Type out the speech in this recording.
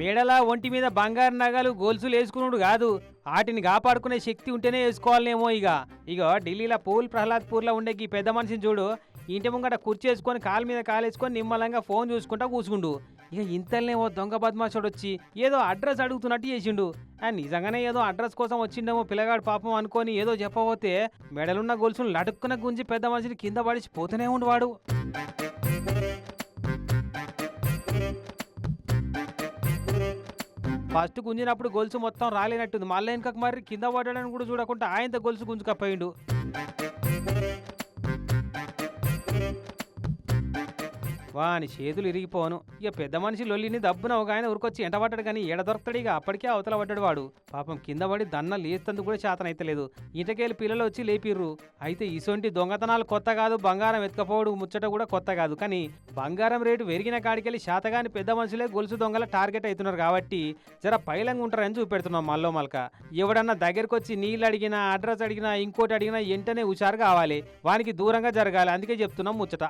మేడల ఒంటి మీద బంగారు నగలు గొలుసులు వేసుకున్నాడు కాదు, వాటిని కాపాడుకునే శక్తి ఉంటేనే వేసుకోవాలనేమో. ఇగో ఢిల్లీలో ప్రహ్లాద్పూర్లో ఉండే ఈ పెద్ద మనిషిని చూడు, ఇంటి ముంగట కుర్చీ వేసుకొని కాలు మీద కాలేసుకొని నిమ్మలంగా ఫోన్ చూసుకుంటా కూసుకుండు. ఇక ఇంతలోనేమో దొంగ బద్మాషుడు వచ్చి ఏదో అడ్రస్ అడుగుతున్నట్టు చేసిండు. నిజంగానే ఏదో అడ్రస్ కోసం వచ్చిండేమో పిల్లగాడు పాపం అనుకొని ఏదో చెప్పబోతే మెడలున్న గొలుసును లటుక్కున గుంజి పెద్ద మనిషిని కింద పడిచి పోతూనే ఉండు వాడు. ఫస్ట్ గుంజినప్పుడు గొలుసు మొత్తం రాలేనట్టుంది, మళ్ళీ వెనకకు మరి కింద పడ్డాడని కూడా చూడకుండా ఆయనతో గొలుసు గుంజుకపోయిండు. వాని చేతులు ఇరిగిపోను. ఇక పెద్ద మనిషి లొల్లిని దబ్బున ఒక ఆయన ఉరికొచ్చి ఎంట పడ్డాడు, కానీ ఎడ దొరకతాడు. ఇక అప్పటికే అవతల పడ్డాడు వాడు. పాపం కింద పడి దన్న లేస్తందుకు కూడా చేతనైతలేదు. ఇంటకేళ్ళి పిల్లలు వచ్చి లేపిర్రు. అయితే ఇసొంటి దొంగతనాలు కొత్త కాదు, బంగారం ఎత్తుకపోవడం ముచ్చట కూడా కొత్త కాదు. కానీ బంగారం రేటు పెరిగిన కాడికెళ్ళి శాతగాని పెద్ద మనుషులే గొలుసు దొంగల టార్గెట్ అవుతున్నారు కాబట్టి జర పైలంగా ఉంటారని చూపెడుతున్నాం. మల్లో మల్క ఎవడన్నా దగ్గరకు వచ్చి నీళ్ళు అడిగినా, అడ్రస్ అడిగినా, ఇంకోటి అడిగినా వెంటనే హుషారు కావాలి, వానికి దూరంగా జరగాలి. అందుకే చెప్తున్నాం ముచ్చట.